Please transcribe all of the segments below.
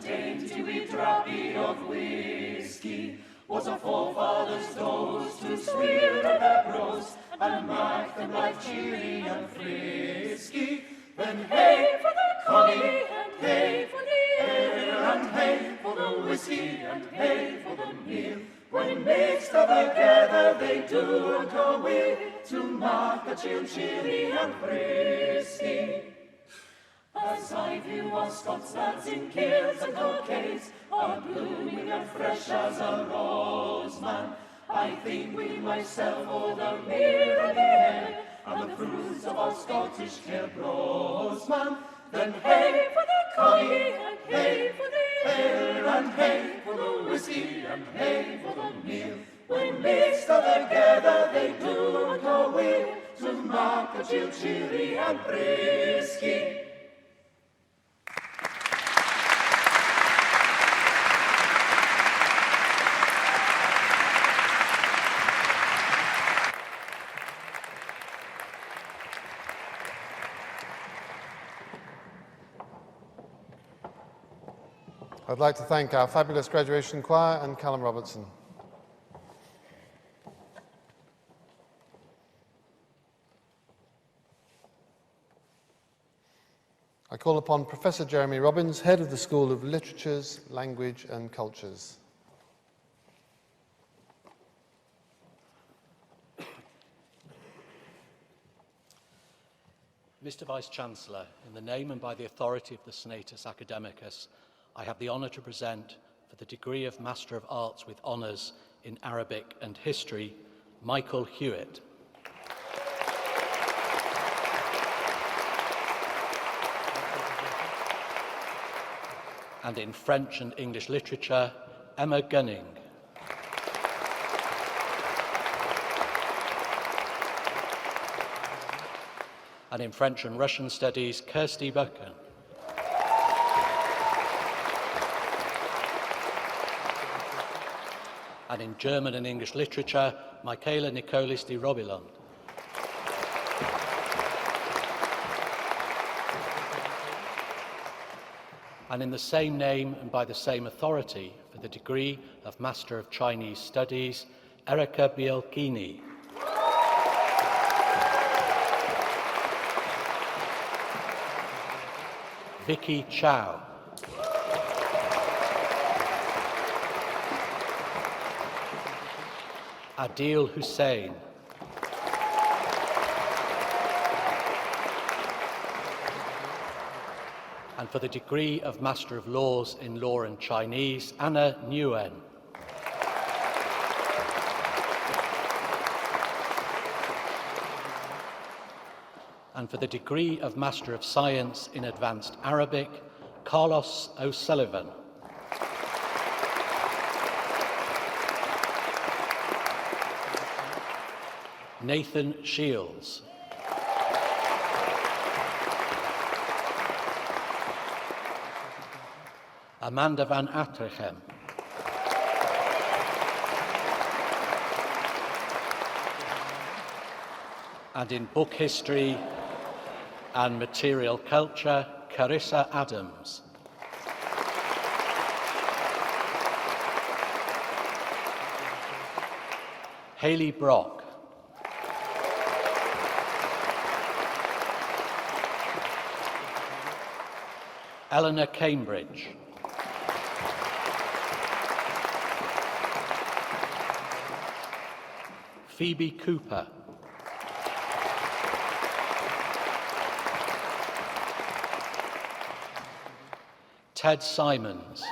dainty wee drappie of whiskey was a forefather's dose to swear to their brows and mark them life cheery and frisky. Then hey for the collie, and hey for the ale, and hey for the whiskey, and hey for the meal. When mixed together they do go away to mark the chill cheery and frisky. As I view our Scots lads in kilts and cockades, are blooming and fresh as a rose, man, I think we myself hold the meal and the ale, and the fruits of our Scottish tail bros, man. Then hey for the collie, and hey for the ale, and hey for the whiskey, and hey for the meal. When mixed together they do go away to mark the chill cheery and frisky. I'd like to thank our fabulous graduation choir and Callum Robertson. I call upon Professor Jeremy Robbins, Head of the School of Literatures, Language and Cultures. Mr. Vice-Chancellor, in the name and by the authority of the Senatus Academicus, I have the honour to present, for the degree of Master of Arts with Honours in Arabic and History, Michael Hewitt. And in French and English Literature, Emma Gunning. And in French and Russian Studies, Kirsty Buchan. And in German and English Literature, Michaela Nicolis de Robiland. And in the same name and by the same authority, for the degree of Master of Chinese Studies, Erika Bielkini. Vicky Chow. Adil Hussain. And for the degree of Master of Laws in Law and Chinese, Anna Nguyen. And for the degree of Master of Science in Advanced Arabic, Carlos O'Sullivan. Nathan Shiels. Amanda van Attergem. And in Book History and Material Culture, Carissa Adams. Hayley Brock. Eleanor Cambridge. Phoebe Cooper. Ted Simons.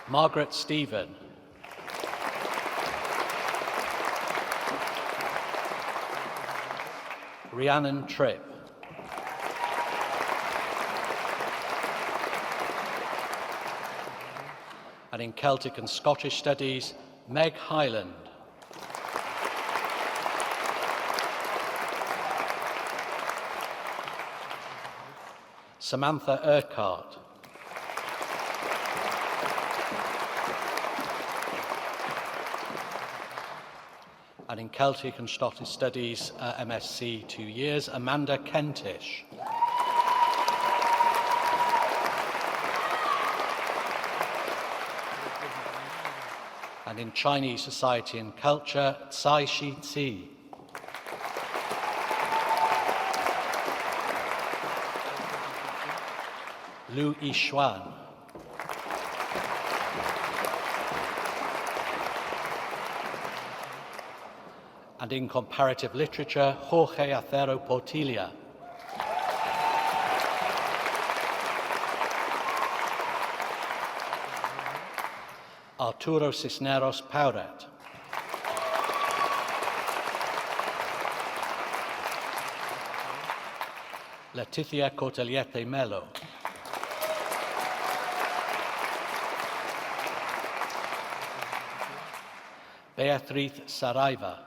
Margaret Stephen. Rhiannon Tripp. And in Celtic and Scottish Studies, Meg Hyland. Samantha Urquhart. and in Celtic and Scottish Studies, MSc 2 years, Amanda Kentish. And in Chinese Society and Culture, Tsai Shi Tsi. Lu Yixuan. And in comparative literature, Jorge Acero Portilla. Arturo Cisneros Pauret. Leticia Corteliete Melo. Beatriz Saraiva.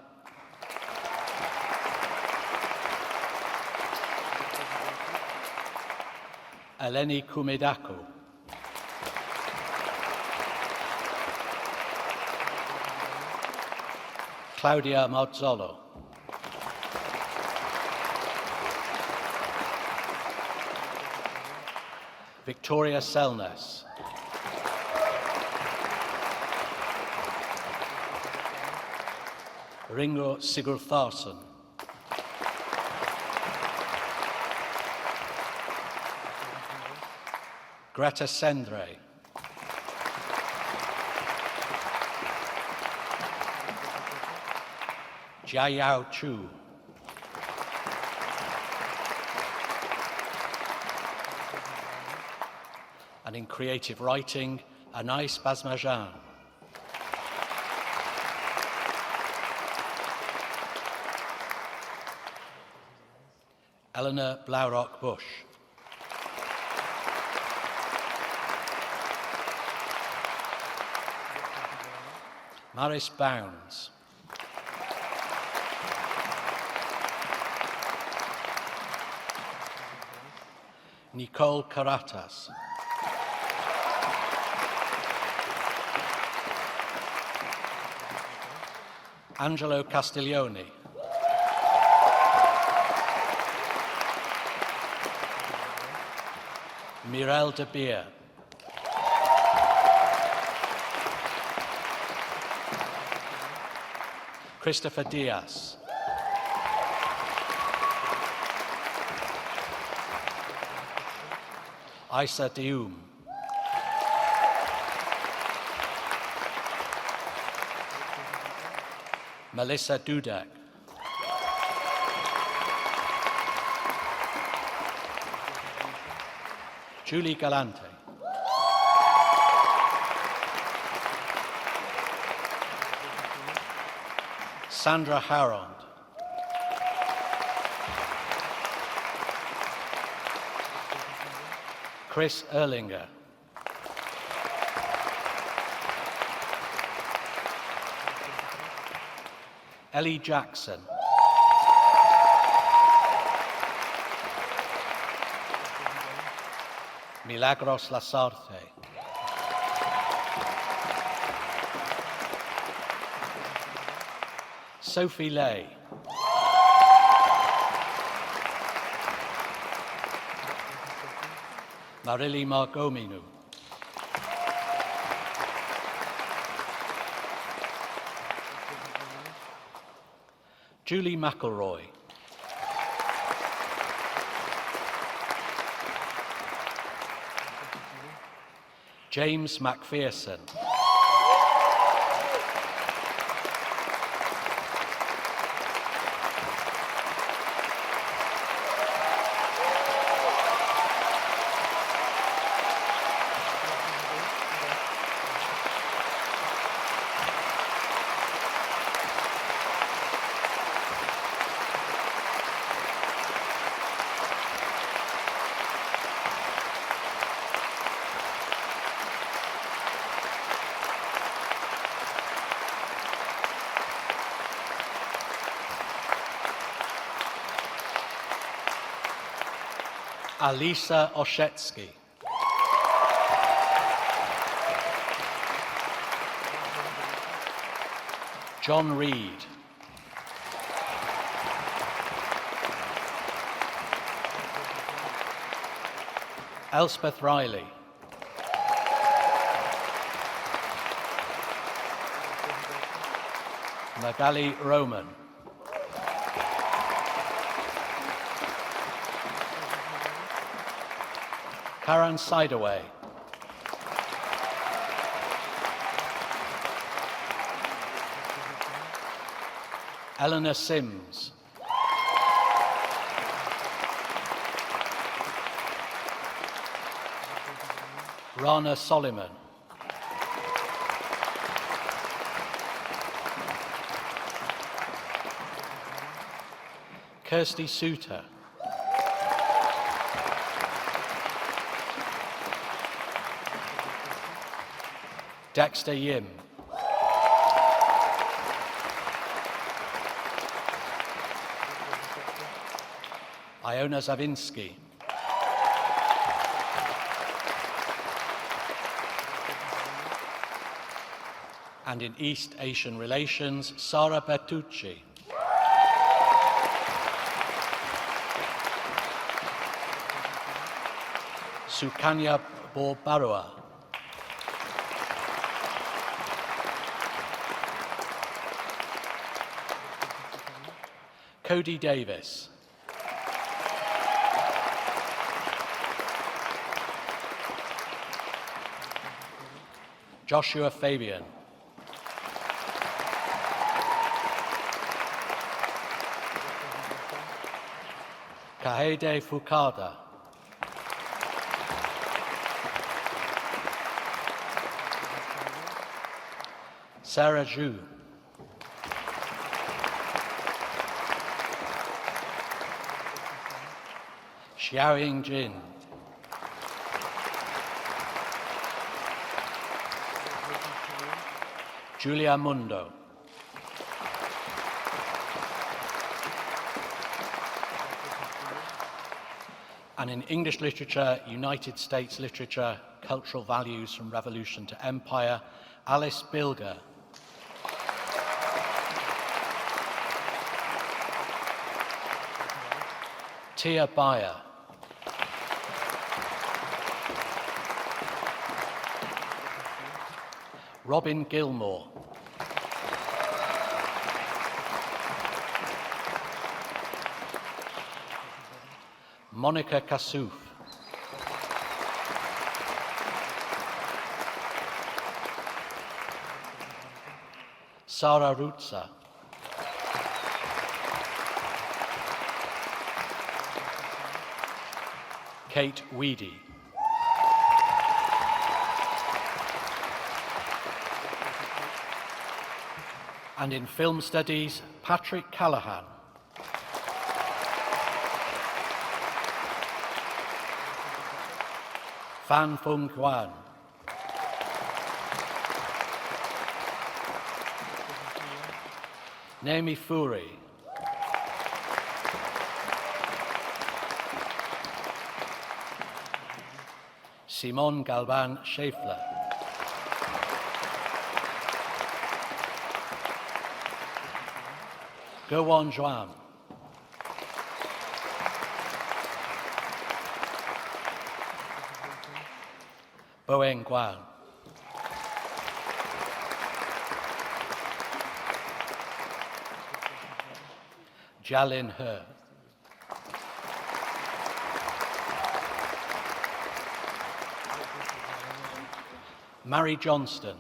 Eleni Kumedaku. Claudia Marzolo. Victoria Selness. Ringo Sigurðarsson. Greta Sendre. Jiayao Chu. And in creative writing, Anais Basmajan. Eleanor Blaurock Bush. Maris Bounds. Nicole Karatas. Angelo Castiglioni. Mirelle de Beer. Christopher Diaz. Isa Dioum. Melissa Dudek. Julie Galante. Sandra Harrond. Chris Erlinger. Ellie Jackson. Milagros Lasarte. Sophie Lay. Marili Margominu. Julie McElroy. James McPherson. Alisa Oshetsky. John Reed. Elspeth Riley. Magali Roman. Karen Sidaway. Elena Sims. Rana Soliman. Kirsty Suter. Dexter Yim. Iona Zavinsky. And in East Asian relations, Sara Bertucci. Sukanya Borbarua. Cody Davis. Joshua Fabian. Kahede Fukada. Sarah Zhu. Xiaoying Jin. Julia Mundo. And in English literature, United States literature, cultural values from revolution to empire, Alice Bilger. Tia Bayer. Robin Gilmore. Monica Kassouf. Sarah Rutza. Kate Weedy. And in film studies, Patrick Callahan. Fan Fung Guan. Naomi Furi. Simone Galban Schaeffler. Gowon Zhuang. Boeng Guan. Jalin He. Mary Johnston.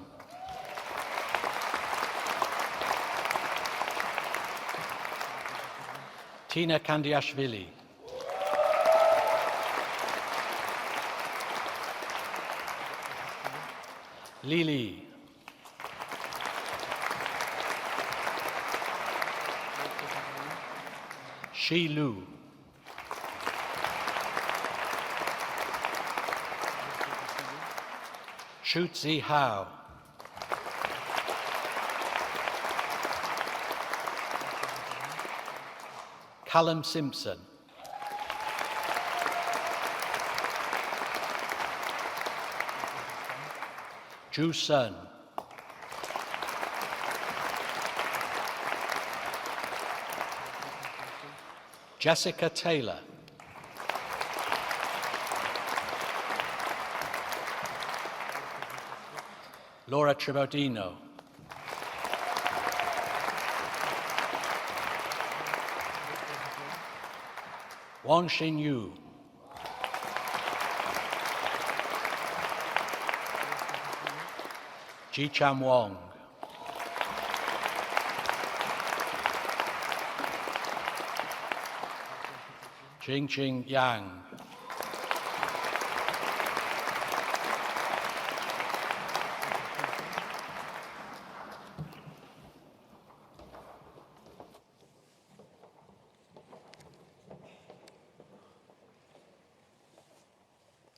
Tina Kandiashvili. Lili. Shi Lu. Shuzi Hao. Callum Simpson. Ju Sun. Jessica Taylor. Laura Tribodino. Wang Xinyu. Ji Chan Wong. Jing Yang.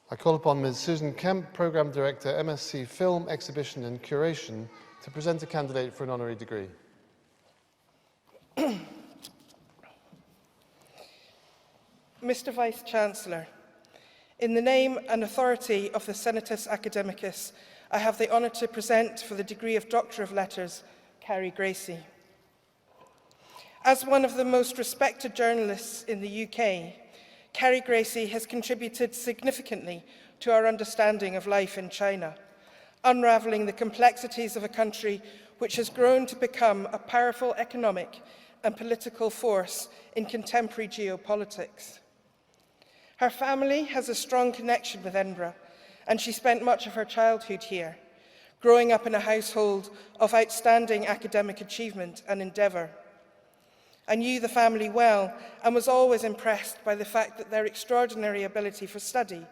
I call upon Ms. Susan Kemp, Programme Director, MSc Film, Exhibition and Curation, to present a candidate for an honorary degree. Mr. Vice-Chancellor, in the name and authority of the Senatus Academicus, I have the honour to present for the degree of Doctor of Letters, Carrie Gracie. As one of the most respected journalists in the UK, Carrie Gracie has contributed significantly to our understanding of life in China, unravelling the complexities of a country which has grown to become a powerful economic and political force in contemporary geopolitics. Her family has a strong connection with Edinburgh, and she spent much of her childhood here, growing up in a household of outstanding academic achievement and endeavour. I knew the family well and was always impressed by the fact that their extraordinary ability for study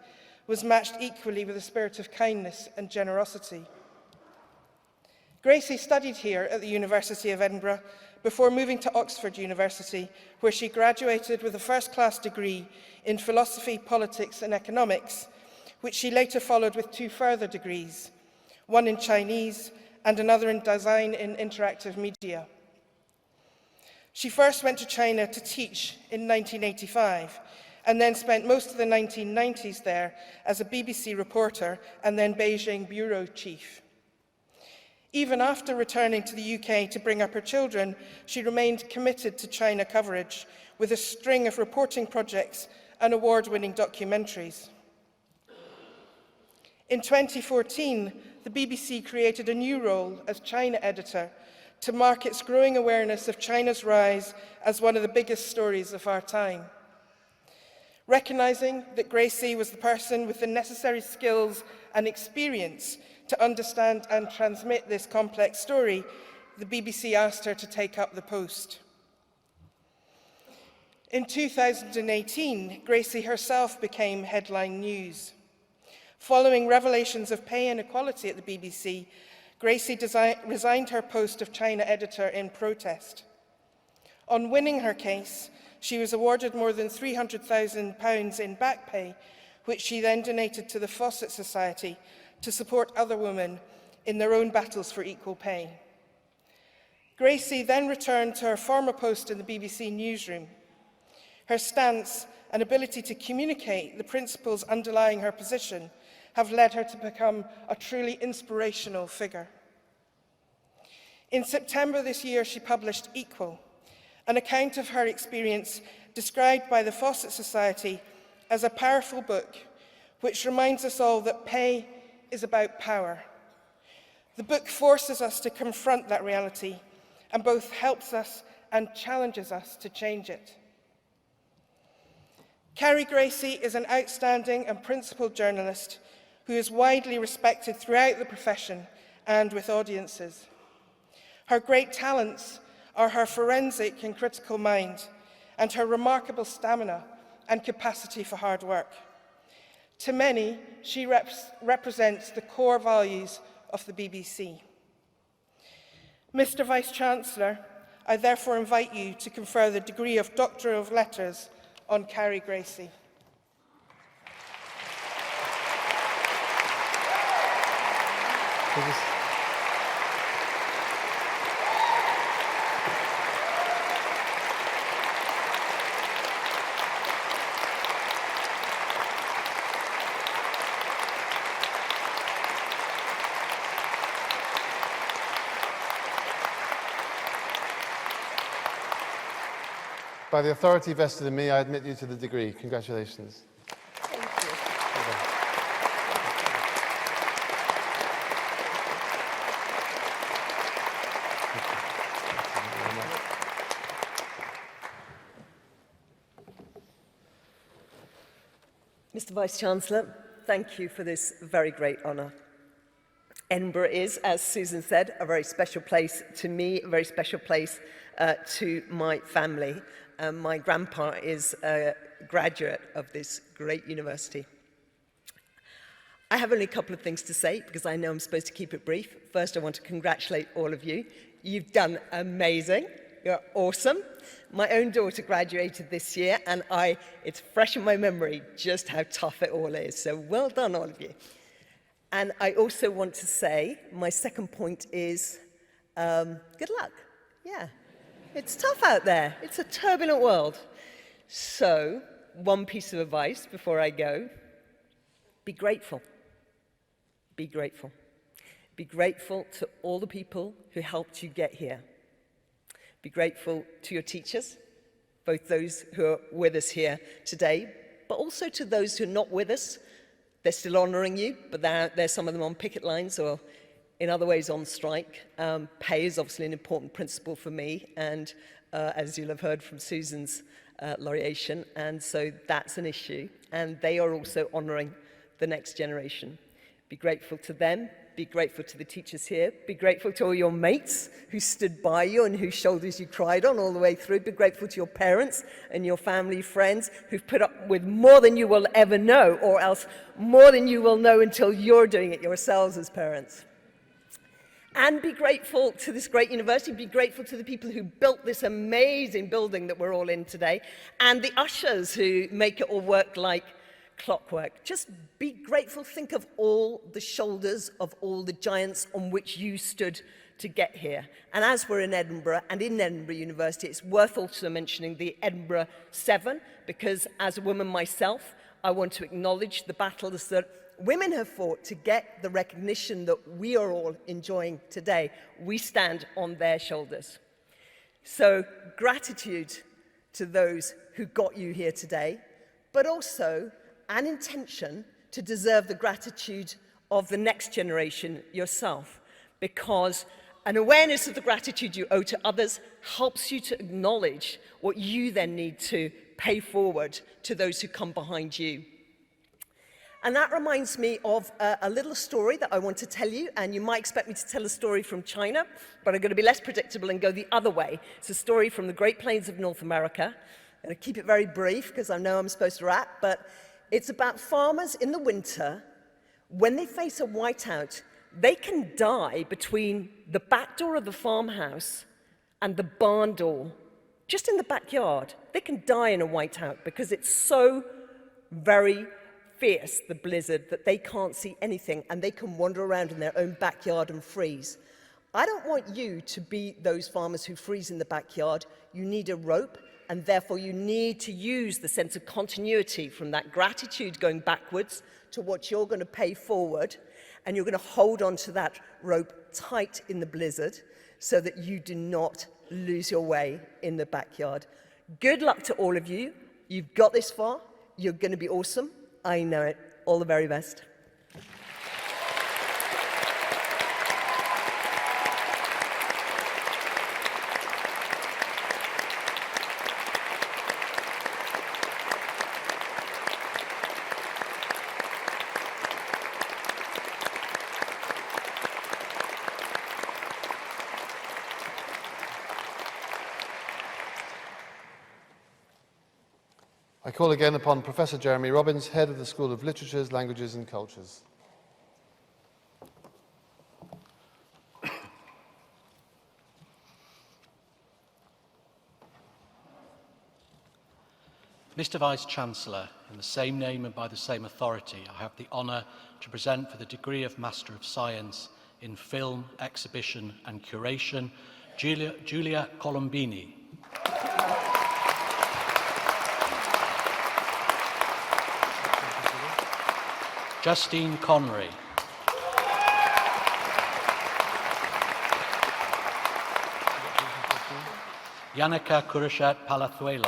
was matched equally with a spirit of kindness and generosity. Gracie studied here at the University of Edinburgh before moving to Oxford University, where she graduated with a first-class degree in philosophy, politics and economics, which she later followed with 2 further degrees, one in Chinese and another in design in interactive media. She first went to China to teach in 1985 and then spent most of the 1990s there as a BBC reporter and then Beijing bureau chief. Even after returning to the UK to bring up her children, she remained committed to China coverage with a string of reporting projects and award-winning documentaries. In 2014, the BBC created a new role as China editor to mark its growing awareness of China's rise as one of the biggest stories of our time. Recognising that Gracie was the person with the necessary skills and experience to understand and transmit this complex story, the BBC asked her to take up the post. In 2018, Gracie herself became headline news. Following revelations of pay inequality at the BBC, Gracie resigned her post of China editor in protest. On winning her case, she was awarded more than £300,000 in back pay, which she then donated to the Fawcett Society to support other women in their own battles for equal pay. Gracie then returned to her former post in the BBC newsroom. Her stance and ability to communicate the principles underlying her position have led her to become a truly inspirational figure. In September this year, she published Equal, an account of her experience described by the Fawcett Society as a powerful book which reminds us all that pay is about power. The book forces us to confront that reality and both helps us and challenges us to change it. Carrie Gracie is an outstanding and principled journalist who is widely respected throughout the profession and with audiences. Her great talents are her forensic and critical mind and her remarkable stamina and capacity for hard work. To many, she represents the core values of the BBC. Mr. Vice-Chancellor, I therefore invite you to confer the degree of Doctor of Letters on Carrie Gracie. By the authority vested in me, I admit you to the degree. Congratulations. Thank you. 谢 Vice-Chancellor, thank you for this very great honour. Edinburgh is, as Susan said, a very special place to me, a very special place to my family. My grandpa is a graduate of this great university. I have only a couple of things to say because I know I'm supposed to keep it brief. First, I want to congratulate all of you. You've done amazing. You're awesome. My own daughter graduated this year, and it's fresh in my memory just how tough it all is. So well done, all of you. And I also want to say, my second point is, good luck. Yeah, it's tough out there. It's a turbulent world. So, one piece of advice before I go, be grateful. Be grateful. Be grateful to all the people who helped you get here. Be grateful to your teachers, both those who are with us here today, but also to those who are not with us. They're still honouring you, but there's some of them on picket lines or in other ways on strike. Pay is obviously an important principle for me, and as you'll have heard from Susan's laureation, and so that's an issue. And they are also honouring the next generation. Be grateful to them. Be grateful to the teachers here. Be grateful to all your mates who stood by you and whose shoulders you cried on all the way through. Be grateful to your parents and your family, friends who've put up with more than you will ever know, or else more than you will know until you're doing it yourselves as parents. And be grateful to this great university. Be grateful to the people who built this amazing building that we're all in today, and the ushers who make it all work like clockwork. Just be grateful. Think of all the shoulders of all the giants on which you stood to get here. And as we're in Edinburgh, and in Edinburgh University, it's worth also mentioning the Edinburgh 7, because as a woman myself, I want to acknowledge the battles that women have fought to get the recognition that we are all enjoying today. We stand on their shoulders. So gratitude to those who got you here today, but also an intention to deserve the gratitude of the next generation yourself, because an awareness of the gratitude you owe to others helps you to acknowledge what you then need to pay forward to those who come behind you. And that reminds me of a little story that I want to tell you, and you might expect me to tell a story from China, but I'm going to be less predictable and go the other way. It's a story from the Great Plains of North America. I'm going to keep it very brief because I know I'm supposed to wrap, but it's about farmers in the winter. When they face a whiteout, they can die between the back door of the farmhouse and the barn door, just in the backyard. They can die in a whiteout because it's so very fierce, the blizzard, that they can't see anything and they can wander around in their own backyard and freeze. I don't want you to be those farmers who freeze in the backyard. You need a rope, and therefore you need to use the sense of continuity from that gratitude going backwards to what you're going to pay forward, and you're going to hold on to that rope tight in the blizzard so that you do not lose your way in the backyard. Good luck to all of you. You've got this far. You're going to be awesome. I know it. All the very best. I call again upon Professor Jeremy Robbins, Head of the School of Literatures, Languages and Cultures. Mr. Vice-Chancellor, in the same name and by the same authority, I have the honour to present for the degree of Master of Science in Film, Exhibition and Curation, Giulia Colombini. Justine Connery. Yannicka Kurashat Palazuelos.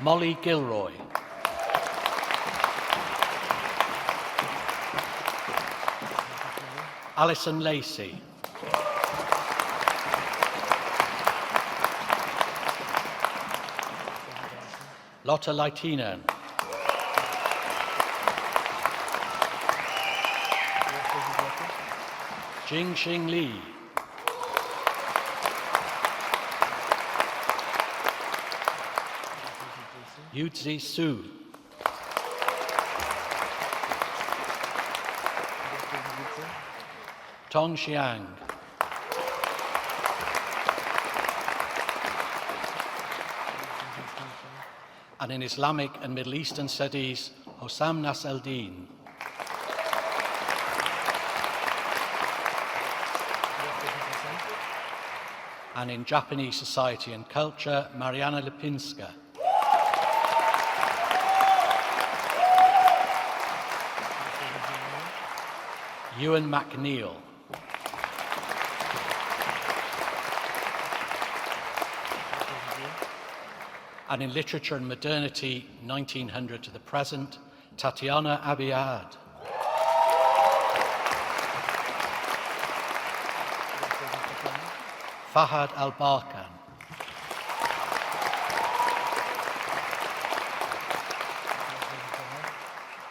Molly Gilroy. Alison Lacey. Lotta Leitinen. Jingxing Li. Yuzi Su. Tong Xiang. And in Islamic and Middle Eastern studies, Hossam Nas el-Din. And in Japanese society and culture, Mariana Lipinska. Ewan McNeil. And in literature and modernity, 1900 to the present, Tatiana Abiad. Fahad Al-Barkan.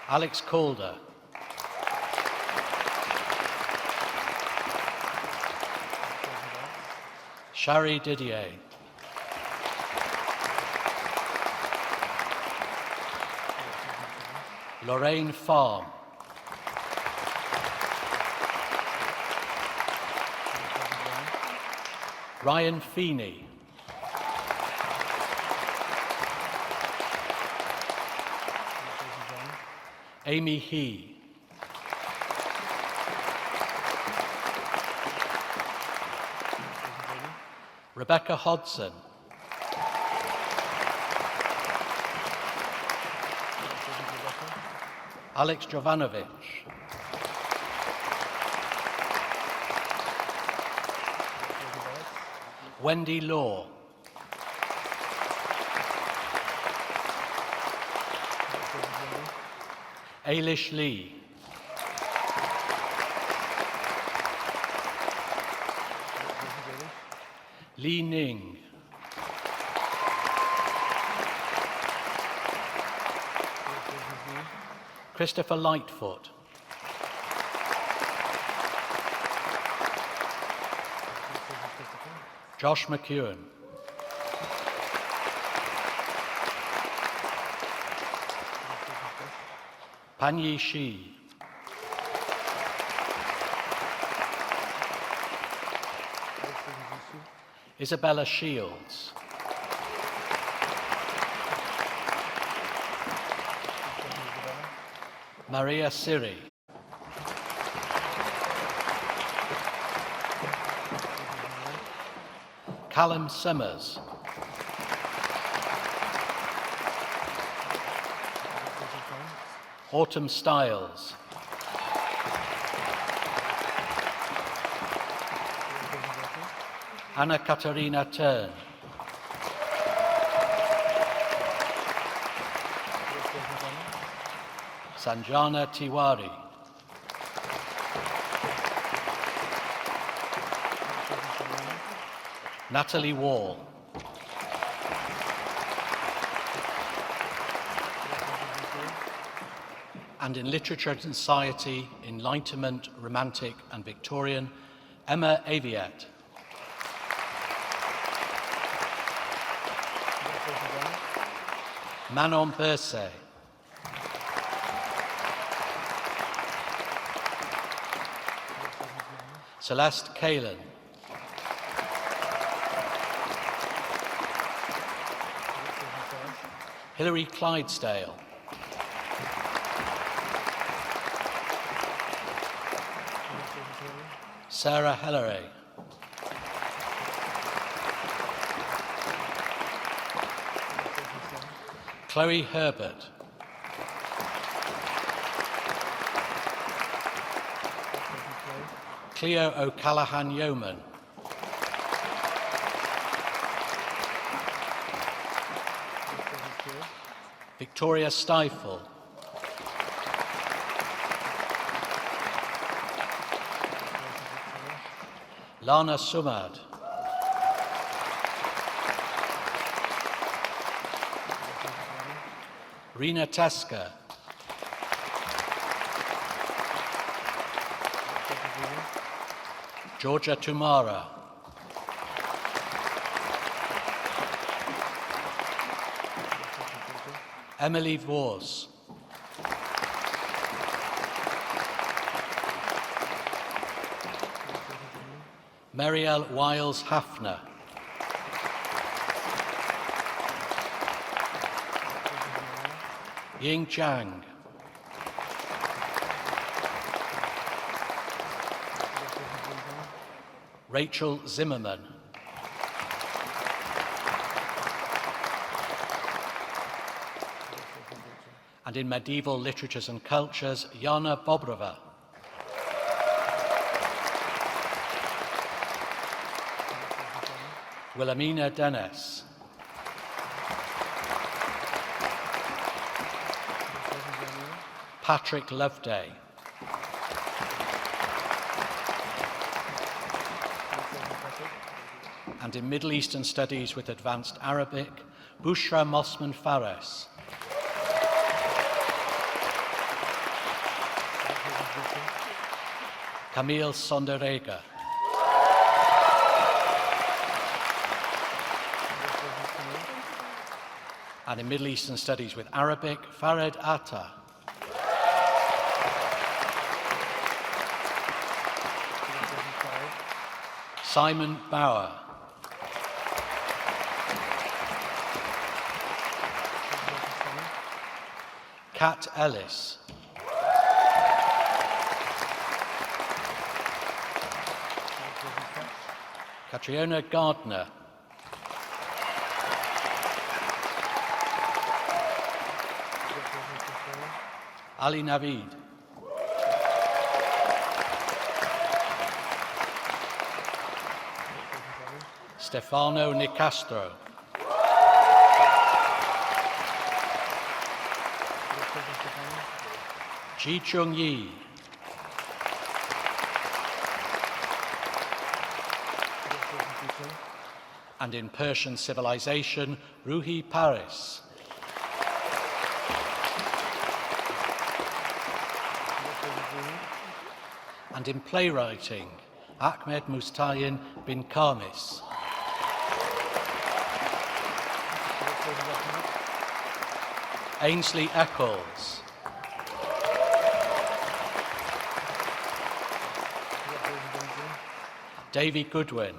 Alex Calder. Shari Didier. Lorraine Farm. Ryan Feeney. Amy He. Rebecca Hodson. Alex Jovanovic. Wendy Law. Ailish Lee. Li Ning. Christopher Lightfoot. Josh McEwen. Panyi Shi. Isabella Shields. Maria Siri. Callum Summers. Autumn Stiles. Anna Katarina Turn. Sanjana Tiwari. Natalie Wall. And in literature and society, Enlightenment, Romantic and Victorian, Emma Aviette. Manon Bursay. Celeste Kalin. Hilary Clydesdale. Sarah Helleray. Chloe Herbert. Cleo O'Callaghan Yeoman. Victoria Stifel. Lana Sumad. Rina Teska. Georgia Tumara. Emily Vause. Marielle Wiles Hafner. Ying Chang. Rachel Zimmerman. And in medieval literatures and cultures, Jana Bobrova. Wilhelmina Dennis. Patrick Loveday. And in Middle Eastern Studies with Advanced Arabic, Bushra Mosman Fares. Camille Sonderega. And in Middle Eastern Studies with Arabic, Farid Atta. Simon Bauer. Kat Ellis. Catriona Gardiner. Ali Navid. Stefano Nicastro. Ji Chung Yi. And in Persian civilization, Ruhi Paris. And in playwriting, Ahmed Mustayin bin Kamis. Ainsley Eccles. Davy Goodwin.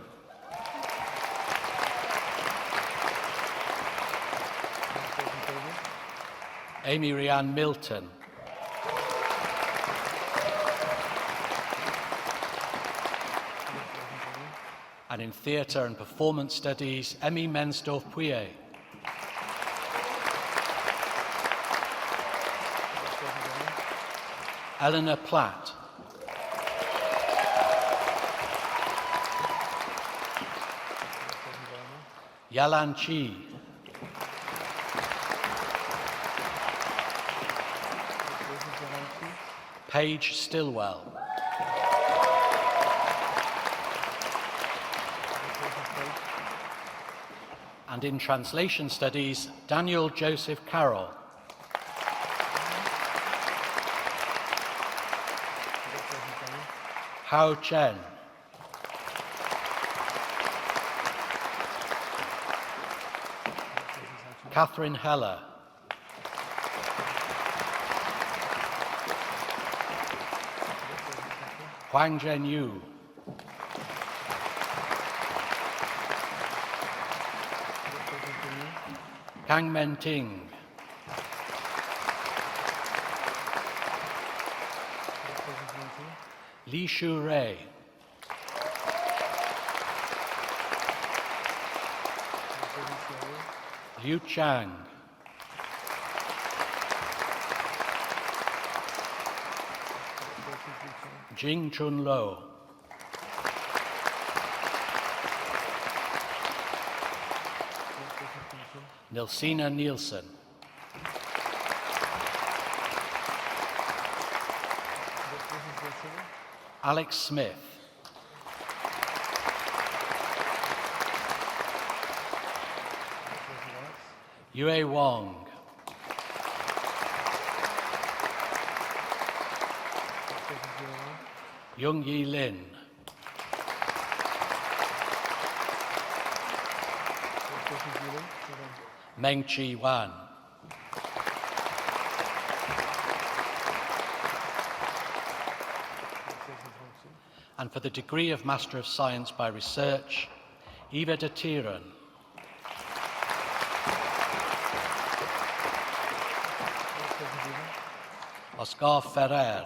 Amy Rhiannon Milton. And in theatre and performance studies, Emmy Mensdorf-Puyer. Eleanor Platt. Yalan Chi. Paige Stillwell. And in translation studies, Daniel Joseph Carroll. Hao Chen. Catherine Heller. Huang Zhenyu. Kang Menting. Li Shu Rei. Liu Chang. Jing Chun Lo. Nilsina Nielsen. Alex Smith. Yue Wong. Young Yi Lin. Meng Chi Wan. And for the degree of Master of Science by Research, Eva de Tieren. Oscar Ferrer.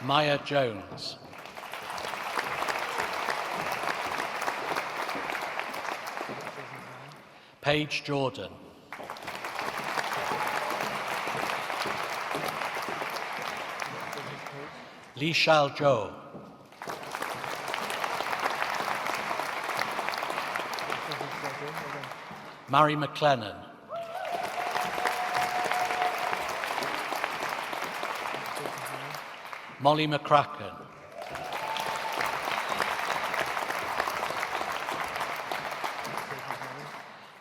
Maya Jones. Paige Jordan. Li Shao Zhou. Mary McLennan. Molly McCracken.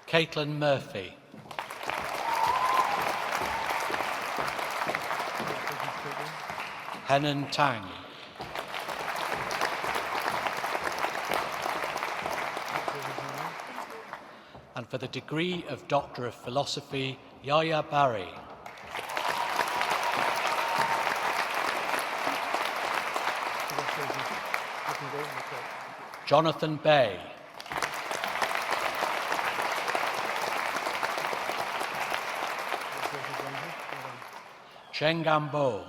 Caitlin Murphy. Henan Tang. And for the degree of Doctor of Philosophy, Yaya Barry. Jonathan Bay. Cheng Gambo.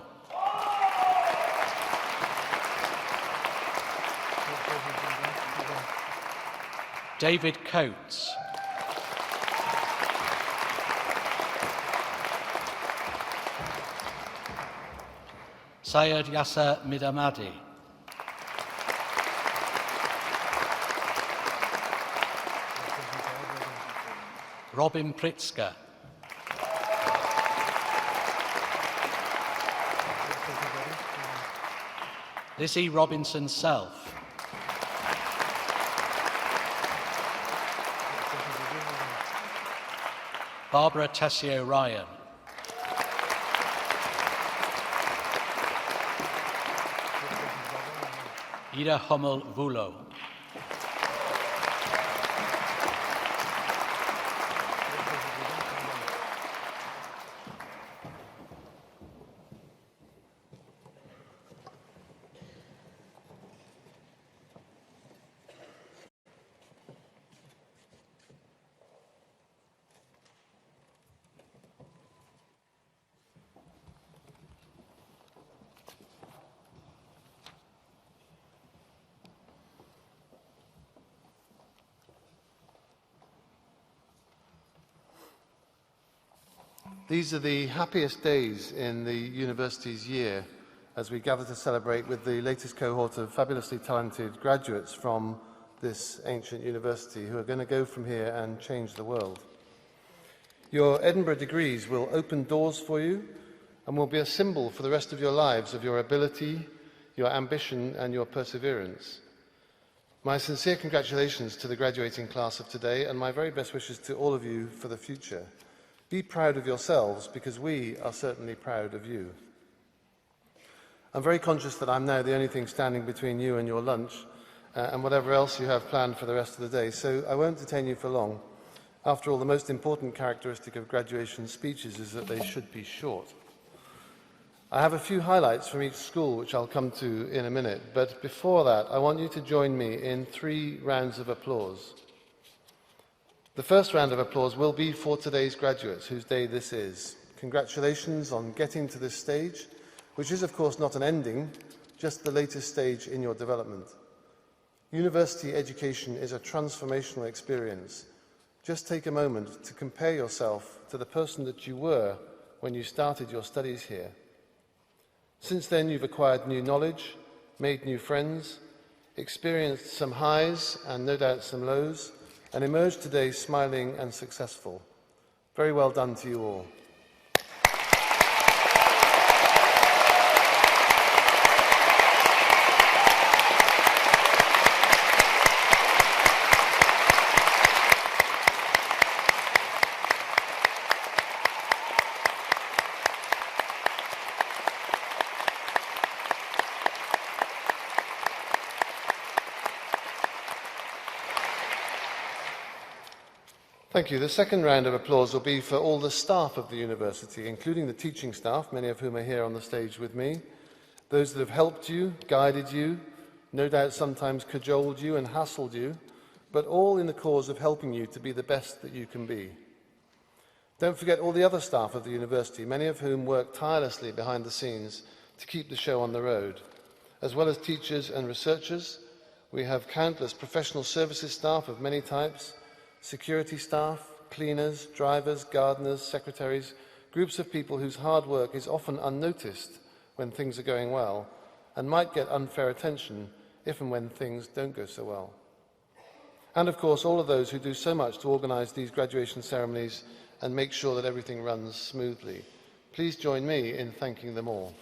David Coates. Syed Yasser Midamadi. Robin Pritzker. Lizzie Robinson Self. Barbara Tessio Ryan. Ida Hummel Vulo. These are the happiest days in the university's year as we gather to celebrate with the latest cohort of fabulously talented graduates from this ancient university who are going to go from here and change the world. Your Edinburgh degrees will open doors for you and will be a symbol for the rest of your lives of your ability, your ambition and your perseverance. My sincere congratulations to the graduating class of today and my very best wishes to all of you for the future. Be proud of yourselves, because we are certainly proud of you. I'm very conscious that I'm now the only thing standing between you and your lunch and whatever else you have planned for the rest of the day, so I won't detain you for long. After all, the most important characteristic of graduation speeches is that they should be short. I have a few highlights from each school which I'll come to in a minute, but before that I want you to join me in 3 rounds of applause. The first round of applause will be for today's graduates, whose day this is. Congratulations on getting to this stage, which is of course not an ending, just the latest stage in your development. University education is a transformational experience. Just take a moment to compare yourself to the person that you were when you started your studies here. Since then, you've acquired new knowledge, made new friends, experienced some highs and no doubt some lows, and emerged today smiling and successful. Very well done to you all. Thank you. The second round of applause will be for all the staff of the university, including the teaching staff, many of whom are here on the stage with me, those that have helped you, guided you, no doubt sometimes cajoled you and hassled you, but all in the cause of helping you to be the best that you can be. Don't forget all the other staff of the university, many of whom work tirelessly behind the scenes to keep the show on the road. As well as teachers and researchers, we have countless professional services staff of many types, security staff, cleaners, drivers, gardeners, secretaries, groups of people whose hard work is often unnoticed when things are going well and might get unfair attention if and when things don't go so well. And of course, all of those who do so much to organise these graduation ceremonies and make sure that everything runs smoothly. Please join me in thanking them all.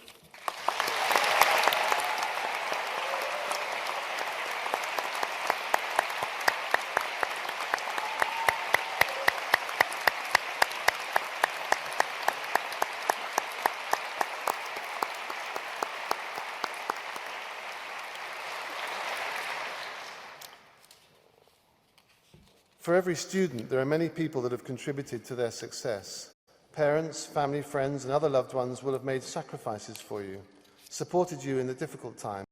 For every student, there are many people that have contributed to their success. Parents, family, friends, and other loved ones will have made sacrifices for you, supported you in the difficult times,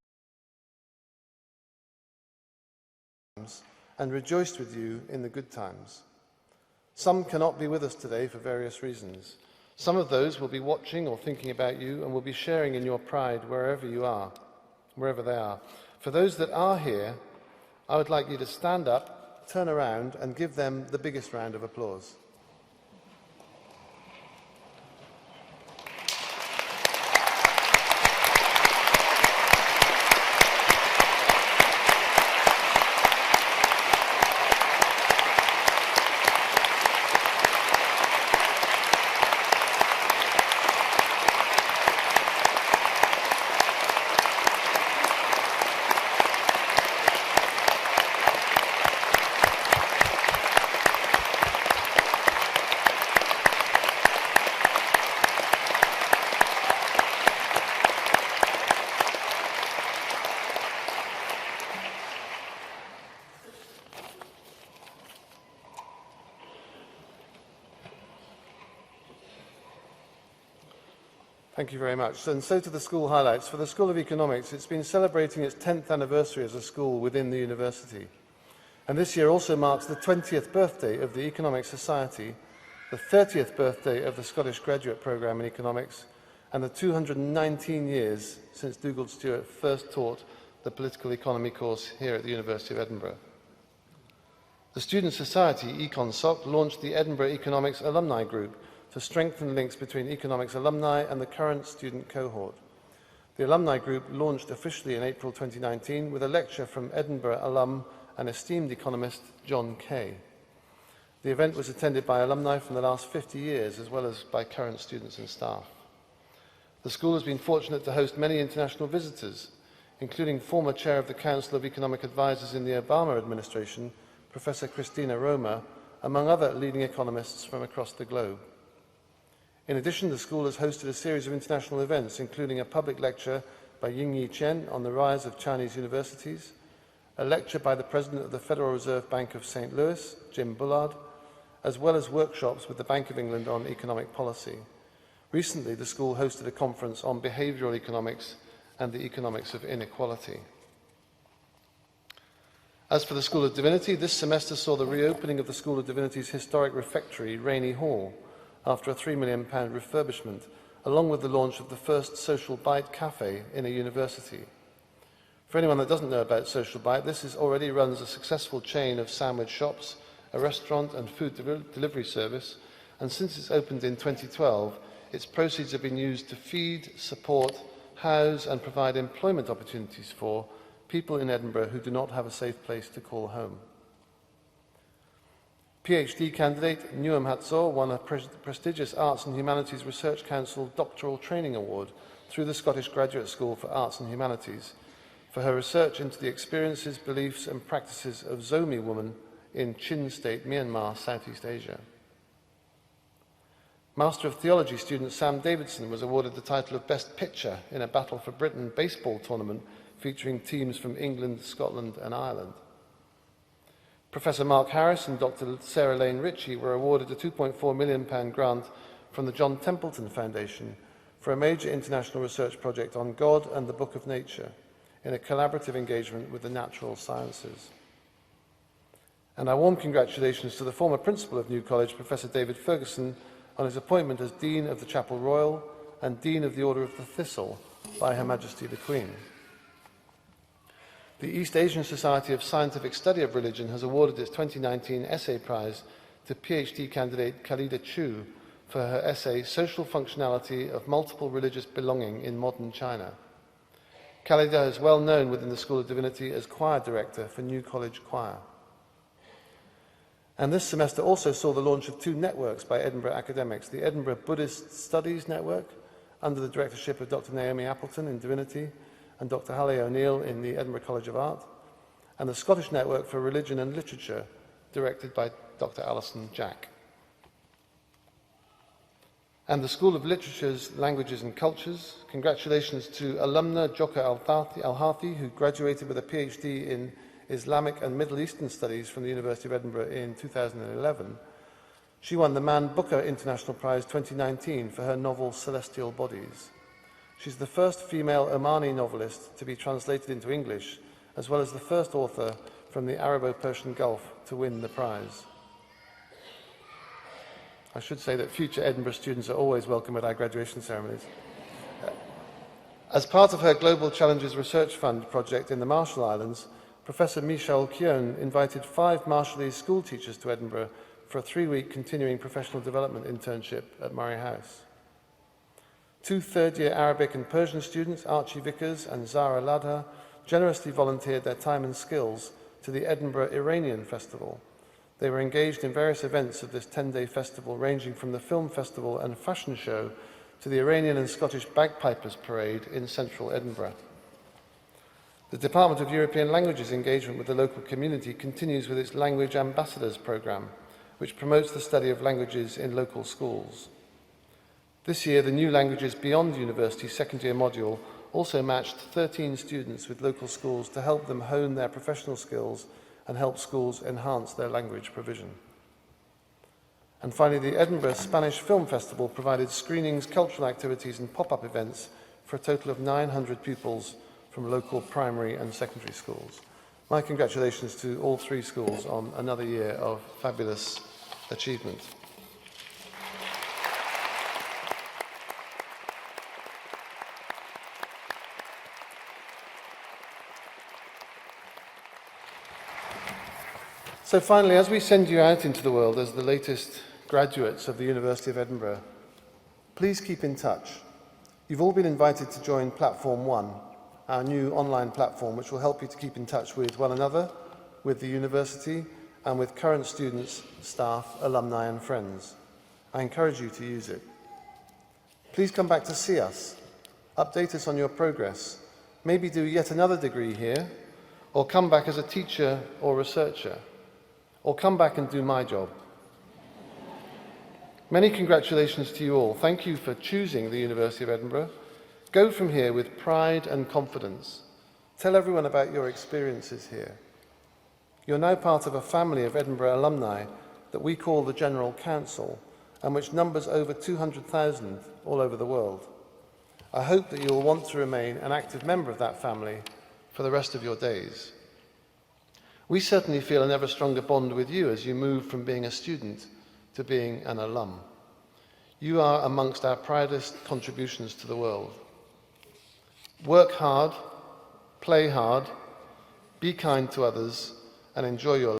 and rejoiced with you in the good times. Some cannot be with us today for various reasons. Some of those will be watching or thinking about you and will be sharing in your pride wherever you are, wherever they are. For those that are here, I would like you to stand up, turn around and give them the biggest round of applause. Thank you very much. And so to the school highlights. For the School of Economics, it's been celebrating its 10th anniversary as a school within the university. And this year also marks the 20th birthday of the Economic Society, the 30th birthday of the Scottish Graduate Programme in Economics, and the 219 years since Dugald Stewart first taught the political economy course here at the University of Edinburgh. The Student Society, EconSoc, launched the Edinburgh Economics Alumni Group to strengthen links between economics alumni and the current student cohort. The alumni group launched officially in April 2019 with a lecture from Edinburgh alum and esteemed economist John Kay. The event was attended by alumni from the last 50 years as well as by current students and staff. The school has been fortunate to host many international visitors, including former chair of the Council of Economic Advisers in the Obama administration, Professor Christina Roma, among other leading economists from across the globe. In addition, the school has hosted a series of international events, including a public lecture by Yingyi Chen on the rise of Chinese universities, a lecture by the President of the Federal Reserve Bank of St. Louis, Jim Bullard, as well as workshops with the Bank of England on economic policy. Recently, the school hosted a conference on behavioural economics and the economics of inequality. As for the School of Divinity, this semester saw the reopening of the School of Divinity's historic refectory, Rainey Hall, after a £3 million refurbishment, along with the launch of the first Social Bite cafe in a university. For anyone that doesn't know about Social Bite, this already runs a successful chain of sandwich shops, a restaurant and food delivery service, and since it's opened in 2012, its proceeds have been used to feed, support, house and provide employment opportunities for people in Edinburgh who do not have a safe place to call home. PhD candidate Nuam Hatzor won a prestigious Arts and Humanities Research Council Doctoral Training Award through the Scottish Graduate School for Arts and Humanities for her research into the experiences, beliefs and practices of Zomi women in Chin State, Myanmar, Southeast Asia. Master of Theology student Sam Davidson was awarded the title of Best Pitcher in a Battle for Britain baseball tournament featuring teams from England, Scotland and Ireland. Professor Mark Harris and Dr. Sarah Lane Ritchie were awarded a £2.4 million grant from the John Templeton Foundation for a major international research project on God and the Book of Nature in a collaborative engagement with the natural sciences. And our warm congratulations to the former principal of New College, Professor David Ferguson, on his appointment as Dean of the Chapel Royal and Dean of the Order of the Thistle by Her Majesty the Queen. The East Asian Society of Scientific Study of Religion has awarded its 2019 Essay Prize to PhD candidate Khalida Chu for her essay, Social Functionality of Multiple Religious Belonging in Modern China. Khalida is well known within the School of Divinity as choir director for New College Choir. And this semester also saw the launch of two networks by Edinburgh academics, the Edinburgh Buddhist Studies Network, under the directorship of Dr. Naomi Appleton in Divinity and Dr. Halle O'Neill in the Edinburgh College of Art, and the Scottish Network for Religion and Literature, directed by Dr. Alison Jack. And the School of Literature's Languages and Cultures, congratulations to alumna Joka Al-Harthi, who graduated with a PhD in Islamic and Middle Eastern Studies from the University of Edinburgh in 2011. She won the Man Booker International Prize 2019 for her novel Celestial Bodies. She's the first female Omani novelist to be translated into English, as well as the first author from the Arabo-Persian Gulf to win the prize. I should say that future Edinburgh students are always welcome at our graduation ceremonies. As part of her Global Challenges Research Fund project in the Marshall Islands, Professor Michel Kyon invited 5 Marshallese school teachers to Edinburgh for a 3-week continuing professional development internship at Murray House. 2 third-year Arabic and Persian students, Archie Vickers and Zara Ladha, generously volunteered their time and skills to the Edinburgh Iranian Festival. They were engaged in various events of this 10-day festival, ranging from the film festival and fashion show to the Iranian and Scottish Bagpipers Parade in central Edinburgh. The Department of European Languages engagement with the local community continues with its Language Ambassadors programme, which promotes the study of languages in local schools. This year, the New Languages Beyond University second year module also matched 13 students with local schools to help them hone their professional skills and help schools enhance their language provision. And finally, the Edinburgh Spanish Film Festival provided screenings, cultural activities and pop-up events for a total of 900 pupils from local primary and secondary schools. My congratulations to all 3 schools on another year of fabulous achievement. So finally, as we send you out into the world as the latest graduates of the University of Edinburgh, please keep in touch. You've all been invited to join Platform One, our new online platform, which will help you to keep in touch with one another, with the university, and with current students, staff, alumni and friends. I encourage you to use it. Please come back to see us, update us on your progress, maybe do yet another degree here, or come back as a teacher or researcher, or come back and do my job. Many congratulations to you all. Thank you for choosing the University of Edinburgh. Go from here with pride and confidence. Tell everyone about your experiences here. You're now part of a family of Edinburgh alumni that we call the General Council, and which numbers over 200,000 all over the world. I hope that you will want to remain an active member of that family for the rest of your days. We certainly feel an ever stronger bond with you as you move from being a student to being an alum. You are amongst our proudest contributions to the world. Work hard, play hard, be kind to others, and enjoy your life.